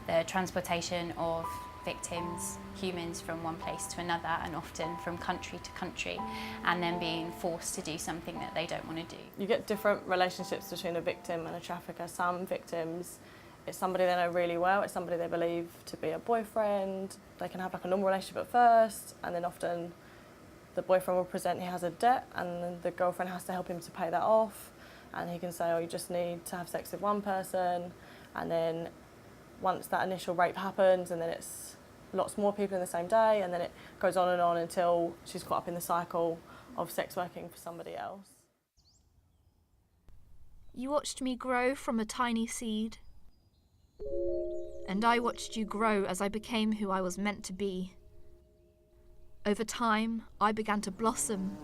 the transportation of victims, humans, from one place to another, and often from country to country, and then being forced to do something that they don't want to do. You get different relationships between a victim and a trafficker. Some victims, it's somebody they know really well, it's somebody they believe to be a boyfriend. They can have like a normal relationship at first, and then often the boyfriend will present he has a debt, and then the girlfriend has to help him to pay that off, and he can say, oh, you just need to have sex with one person, and then once that initial rape happens, and then it's lots more people in the same day, and then it goes on and on until she's caught up in the cycle of sex working for somebody else. You watched me grow from a tiny seed, and I watched you grow as I became who I was meant to be. Over time, I began to blossom,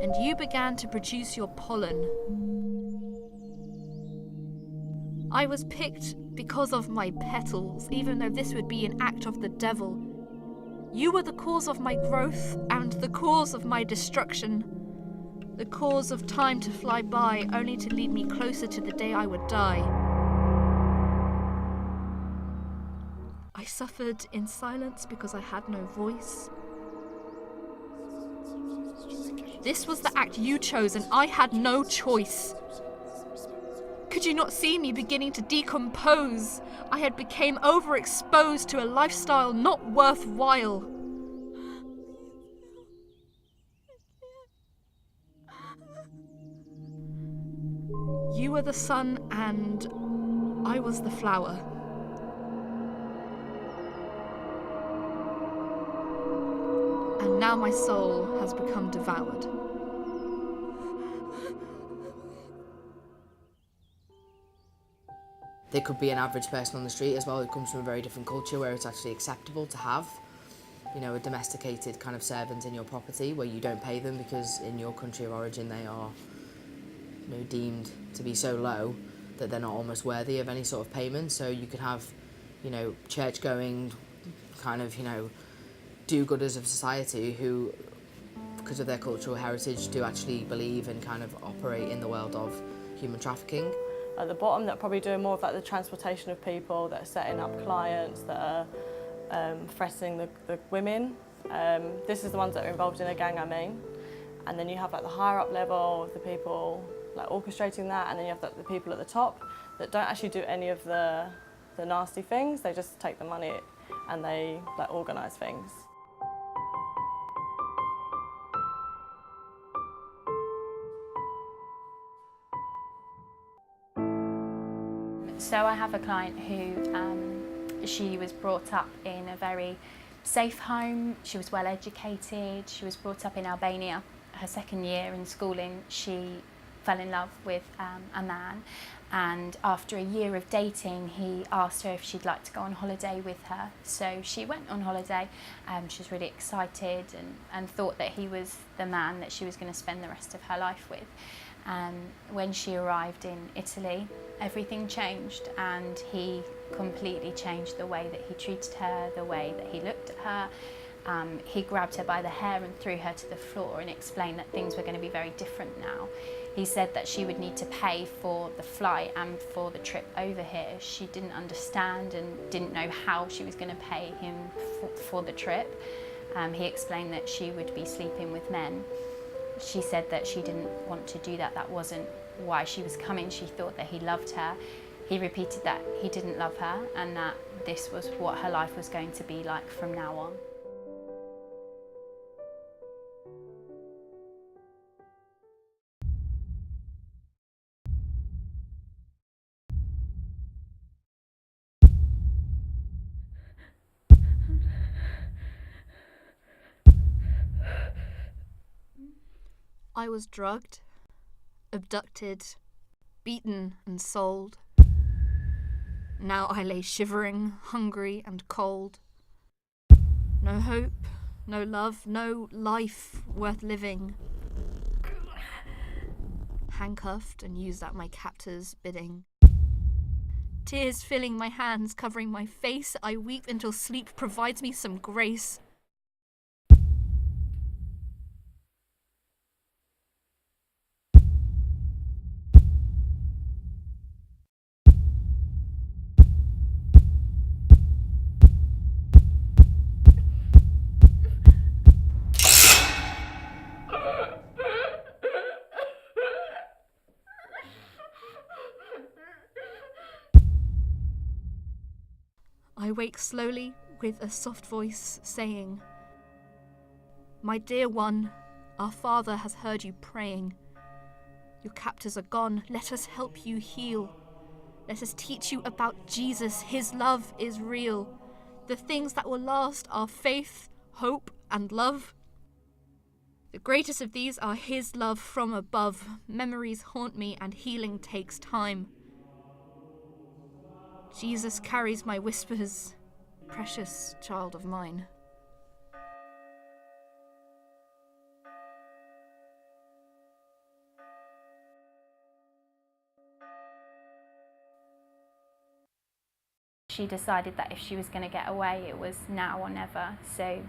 and you began to produce your pollen. I was picked because of my petals, even though this would be an act of the devil. You were the cause of my growth and the cause of my destruction. The cause of time to fly by, only to lead me closer to the day I would die. I suffered in silence because I had no voice. This was the act you chose, and I had no choice. Could you not see me beginning to decompose? I had become overexposed to a lifestyle not worthwhile. You were the sun and I was the flower. And now my soul has become devoured. There could be an average person on the street as well who comes from a very different culture where it's actually acceptable to have, you know, a domesticated kind of servant in your property where you don't pay them because in your country of origin they are, you know, deemed to be so low that they're not almost worthy of any sort of payment. So you could have, you know, church-going kind of, you know, do-gooders of society who, because of their cultural heritage, do actually believe and kind of operate in the world of human trafficking. At the bottom, that are probably doing more of like the transportation of people, that are setting up clients, that are threatening the women. This is the ones that are involved in a gang, I mean. And then you have like the higher up level of the people like orchestrating that, and then you have the people at the top that don't actually do any of the nasty things. They just take the money and they like organise things. So I have a client who she was brought up in a very safe home. She was well educated. She was brought up in Albania. Her second year in schooling, she fell in love with a man, and after a year of dating, he asked her if she'd like to go on holiday with her. So she went on holiday. She was really excited and thought that he was the man that she was going to spend the rest of her life with. When she arrived in Italy, everything changed, and he completely changed the way that he treated her, the way that he looked at her. He grabbed her by the hair and threw her to the floor and explained that things were going to be very different now. He said that she would need to pay for the flight and for the trip over here. She didn't understand and didn't know how she was going to pay him for the trip. He explained that she would be sleeping with men. She said that she didn't want to do that. That wasn't why she was coming. She thought that he loved her. He repeated that he didn't love her and that this was what her life was going to be like from now on. I was drugged, abducted, beaten and sold. Now I lay shivering, hungry and cold. No hope, no love, no life worth living. Handcuffed and used at my captor's bidding. Tears filling my hands, covering my face, I weep until sleep provides me some grace. I wake slowly with a soft voice saying, "My dear one, our Father has heard you praying. Your captors are gone. Let us help you heal. Let us teach you about Jesus. His love is real. The things that will last are faith, hope, and love. The greatest of these are His love from above. Memories haunt me and healing takes time. Jesus carries my whispers, precious child of mine." She decided that if she was going to get away, it was now or never. So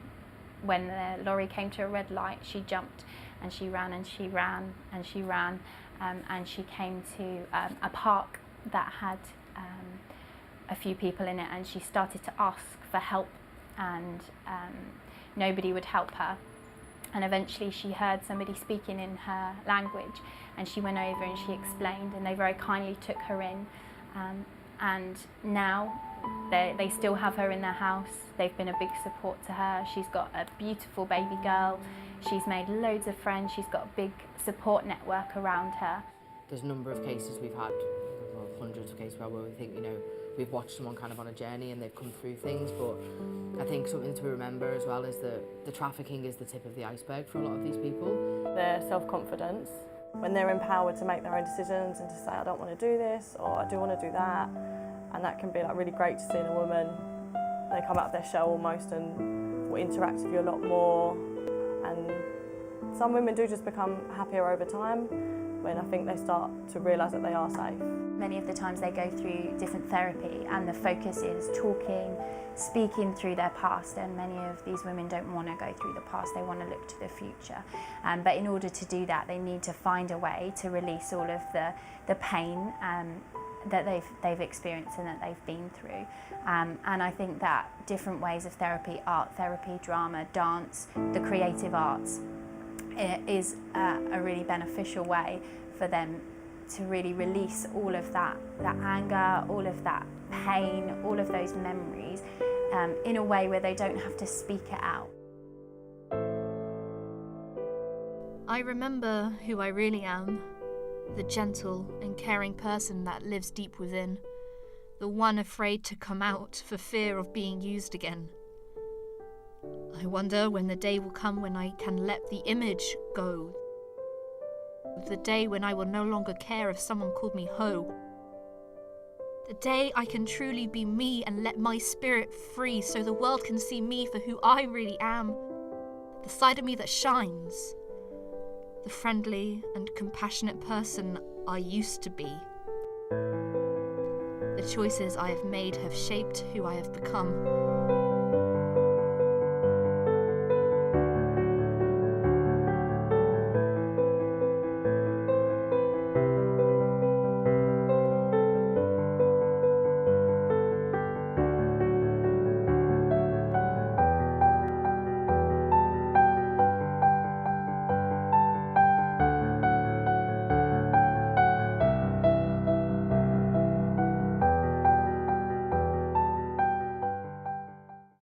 when the lorry came to a red light, she jumped and she ran and she ran and she ran, and she came to a park that had a few people in it, and she started to ask for help, and nobody would help her. And eventually she heard somebody speaking in her language, and she went over and she explained, and they very kindly took her in. And now they still have her in their house. They've been a big support to her. She's got a beautiful baby girl. She's made loads of friends. She's got a big support network around her. There's a number of cases we've had, well, hundreds of cases where we think, we've watched someone kind of on a journey and they've come through things, but I think something to remember as well is that the trafficking is the tip of the iceberg for a lot of these people. Their self-confidence, when they're empowered to make their own decisions and to say, I don't want to do this, or I do want to do that, and that can be like really great to see in a woman. They come out of their shell almost and will interact with you a lot more, and some women do just become happier over time when I think they start to realise that they are safe. Many of the times they go through different therapy, and the focus is talking, speaking through their past, and many of these women don't want to go through the past, they want to look to the future. But in order to do that, they need to find a way to release all of the pain that they've experienced and that they've been through. And I think that different ways of therapy, art therapy, drama, dance, the creative arts, is a really beneficial way for them to really release all of that anger, all of that pain, all of those memories in a way where they don't have to speak it out. I remember who I really am, the gentle and caring person that lives deep within, the one afraid to come out for fear of being used again. I wonder when the day will come when I can let the image go. The day when I will no longer care if someone called me hoe. The day I can truly be me and let my spirit free so the world can see me for who I really am. The side of me that shines. The friendly and compassionate person I used to be. The choices I have made have shaped who I have become.